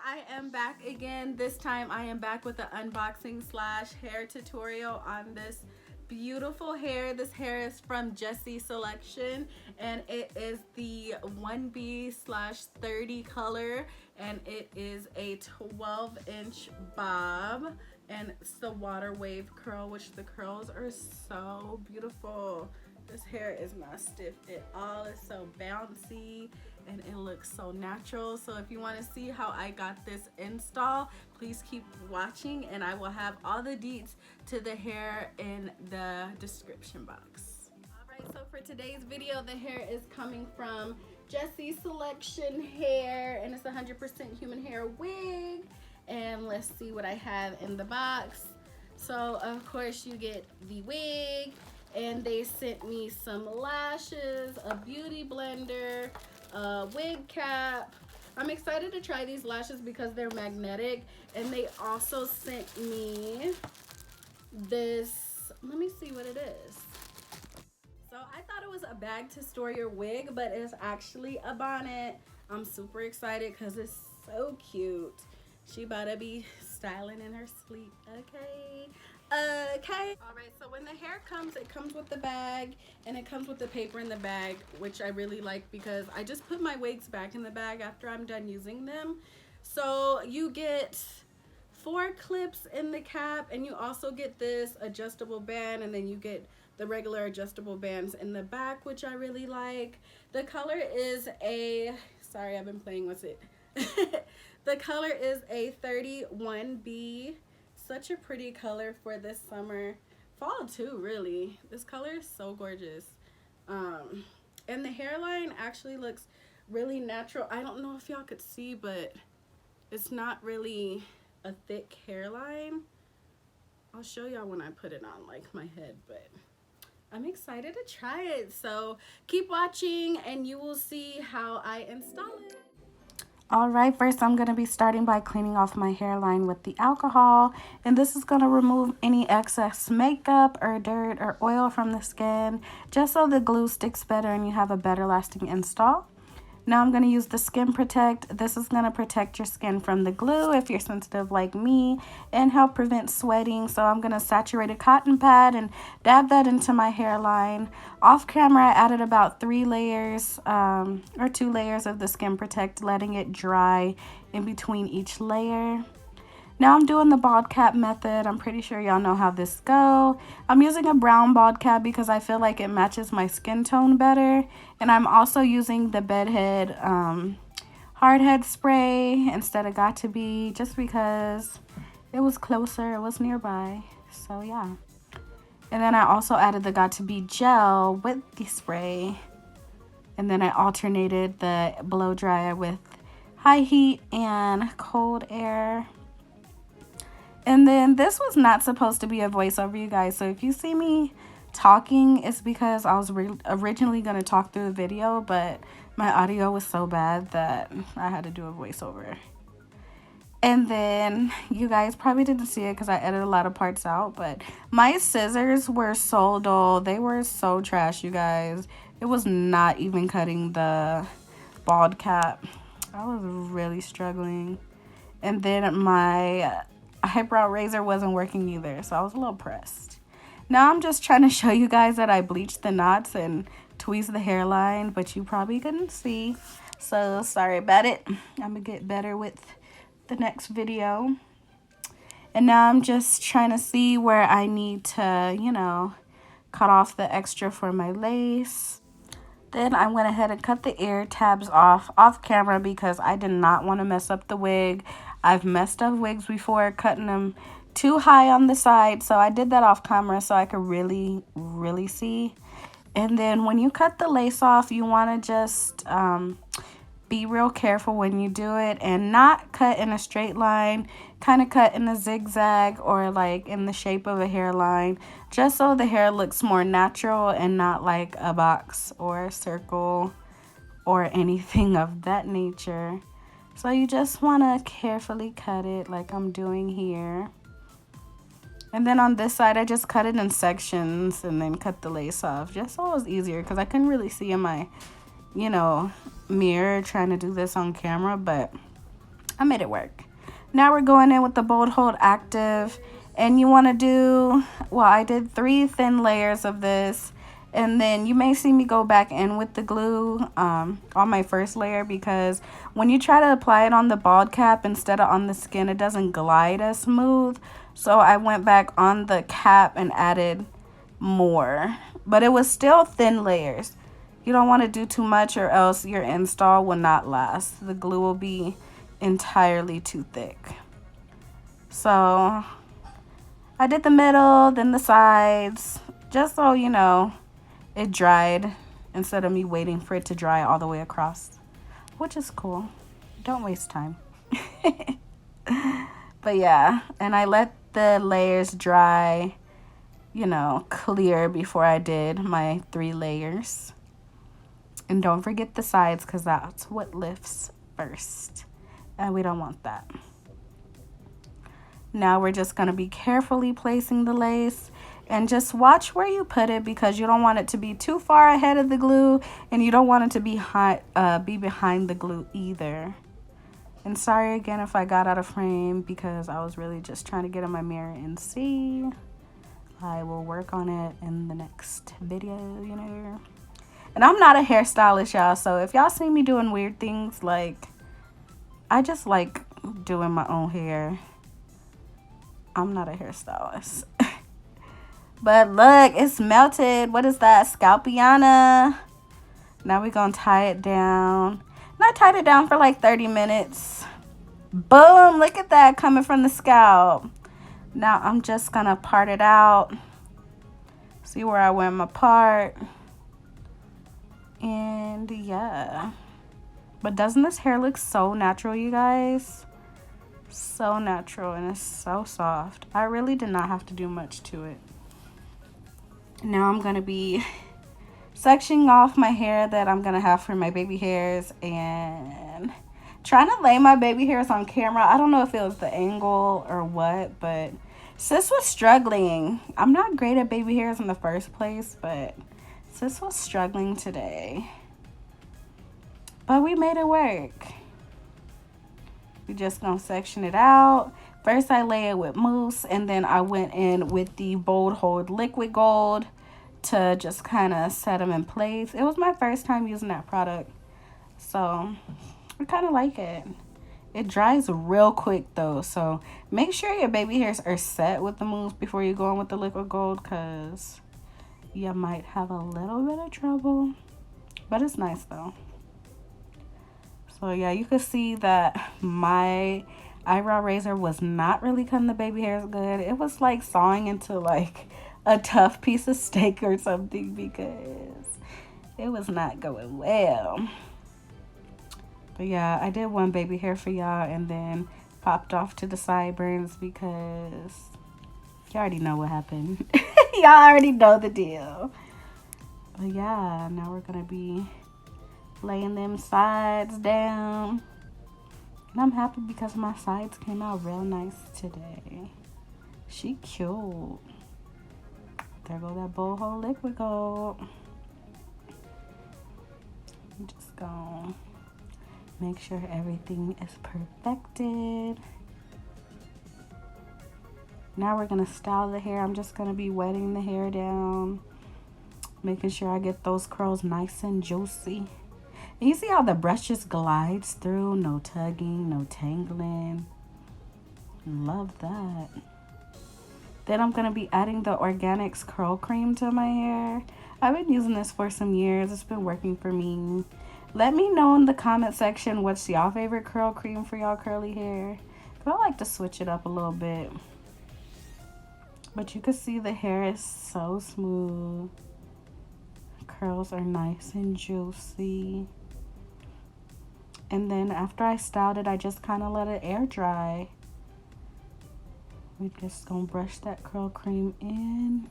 I am back again. This time I am back with the unboxing slash hair tutorial on this beautiful hair. This hair is from Jessie Selection and it is the 1B/30 color, and it is a 12-inch bob, and it's the water wave curl, which the curls are so beautiful. This hair is not stiff at all. It's so bouncy and it looks so natural. So if you want to see how I got this install, please keep watching, and I will have all the deets to the hair in the description box. Alright, so for today's video, the hair is coming from Jessie Selection Hair, and it's 100% human hair wig. And let's see what I have in the box. So of course you get the wig, and they sent me some lashes, a beauty blender, a wig cap. I'm excited to try these lashes because they're magnetic, and they also sent me this, let me see what it is. So I thought it was a bag to store your wig, but it's actually a bonnet. I'm super excited because it's so cute. She about to be styling in her sleep, okay? Okay. All right, so when the hair comes, it comes with the bag, and it comes with the paper in the bag, which I really like because I just put my wigs back in the bag after I'm done using them. So you get 4 clips in the cap, and you also get this adjustable band, and then you get the regular adjustable bands in the back, which I really like. The color is a, sorry, I've been playing with it. The color is a 31B. Such a pretty color for this summer, fall too, really. This color is so gorgeous. And the hairline actually looks really natural. I don't know if y'all could see, but it's not really a thick hairline. I'll show y'all when I put it on like my head, but I'm excited to try it. So keep watching and you will see how I install it. Alright, first I'm going to be starting by cleaning off my hairline with the alcohol, and this is going to remove any excess makeup or dirt or oil from the skin, just so the glue sticks better and you have a better lasting install. Now I'm going to use the Skin Protect. This is going to protect your skin from the glue if you're sensitive like me, and help prevent sweating. So I'm going to saturate a cotton pad and dab that into my hairline. Off camera, I added about 3 layers or 2 layers of the Skin Protect, letting it dry in between each layer. Now I'm doing the bald cap method. I'm pretty sure y'all know how this go. I'm using a brown bald cap because I feel like it matches my skin tone better. And I'm also using the bedhead hard head spray instead of Got To Be, just because it was closer, it was nearby. So yeah. And then I also added the Got To Be gel with the spray. And then I alternated the blow dryer with high heat and cold air. And then this was not supposed to be a voiceover, you guys. So if you see me talking, it's because I was originally going to talk through the video, but my audio was so bad that I had to do a voiceover. And then you guys probably didn't see it because I edited a lot of parts out, but my scissors were so dull. They were so trash, you guys. It was not even cutting the bald cap. I was really struggling. And then my eyebrow razor wasn't working either, so I was a little pressed. Now I'm just trying to show you guys that I bleached the knots and tweezed the hairline, but you probably couldn't see, so sorry about it. I'm gonna get better with the next video. And now I'm just trying to see where I need to, you know, cut off the extra for my lace. Then I went ahead and cut the ear tabs off camera because I did not want to mess up the wig. I've messed up wigs before, cutting them too high on the side. So I did that off camera so I could really see. And then when you cut the lace off, you want to just be real careful when you do it and not cut in a straight line. Kind of cut in a zigzag or like in the shape of a hairline, just so the hair looks more natural and not like a box or a circle or anything of that nature. So you just want to carefully cut it like I'm doing here. And then on this side, I just cut it in sections and then cut the lace off, just so it was easier because I couldn't really see in my, you know, mirror trying to do this on camera. But I made it work. Now we're going in with the Bold Hold Active. And you want to do, well, I did 3 thin layers of this. And then you may see me go back in with the glue on my first layer, because when you try to apply it on the bald cap instead of on the skin, it doesn't glide as smooth. So I went back on the cap and added more. But it was still thin layers. You don't want to do too much, or else your install will not last. The glue will be entirely too thick. So I did the middle, then the sides, just so you know it dried instead of me waiting for it to dry all the way across, which is cool. Don't waste time. But yeah, and I let the layers dry, you know, clear before I did my 3 layers. And don't forget the sides, because that's what lifts first, and we don't want that. Now we're just going to be carefully placing the lace, and just watch where you put it, because you don't want it to be too far ahead of the glue, and you don't want it to be behind the glue either. And sorry again if I got out of frame, because I was really just trying to get in my mirror and see. I will work on it in the next video, you know. And I'm not a hairstylist, y'all, so if y'all see me doing weird things, like, I just like doing my own hair. I'm not a hairstylist. But look, it's melted. What is that? Scalpiana. Now we're going to tie it down. And I tied it down for like 30 minutes. Boom. Look at that coming from the scalp. Now I'm just going to part it out. See where I went my part. And yeah. But doesn't this hair look so natural, you guys? So natural, and it's so soft. I really did not have to do much to it. Now I'm going to be sectioning off my hair that I'm going to have for my baby hairs, and trying to lay my baby hairs on camera. I don't know if it was the angle or what, but sis was struggling. I'm not great at baby hairs in the first place, but sis was struggling today. But we made it work. We just gonna section it out. First I lay it with mousse, and then I went in with the Bold Hold Liquid Gold to just kind of set them in place. It was my first time using that product, so I kind of like it. It dries real quick though, so make sure your baby hairs are set with the mousse before you go in with the liquid gold, because you might have a little bit of trouble. But it's nice though. So yeah, you could see that my eyebrow razor was not really cutting the baby hairs good. It was like sawing into like a tough piece of steak or something, because it was not going well. But yeah, I did one baby hair for y'all and then popped off to the sideburns, because you already know what happened. Y'all already know the deal. But yeah, now we're gonna be laying them sides down, and I'm happy because my sides came out real nice today. She cute. There go that Bold Hold Liquid Gold. I'm just gonna make sure everything is perfected. Now we're gonna style the hair. I'm just gonna be wetting the hair down, making sure I get those curls nice and juicy. And you see how the brush just glides through? No tugging, no tangling. Love that. Then I'm going to be adding the Organics Curl Cream to my hair. I've been using this for some years. It's been working for me. Let me know in the comment section what's y'all favorite curl cream for y'all curly hair. I like to switch it up a little bit. But you can see the hair is so smooth. Curls are nice and juicy. And then after I styled it, I just kind of let it air dry. We're just gonna brush that curl cream in.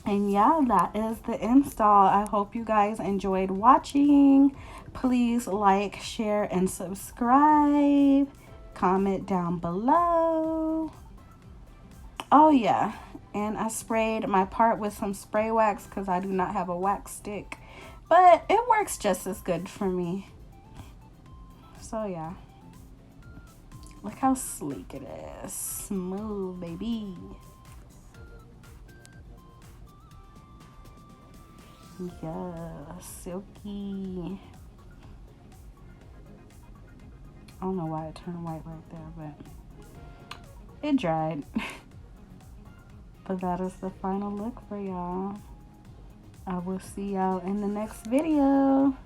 And yeah, that is the install. I hope you guys enjoyed watching. Please like, share, and subscribe. Comment down below. Oh yeah, and I sprayed my part with some spray wax because I do not have a wax stick, but it works just as good for me. So yeah, Look how sleek it is. Smooth, baby. Yeah, silky. I don't know why it turned white right there, but it dried. But that is the final look for y'all. I will see y'all in the next video.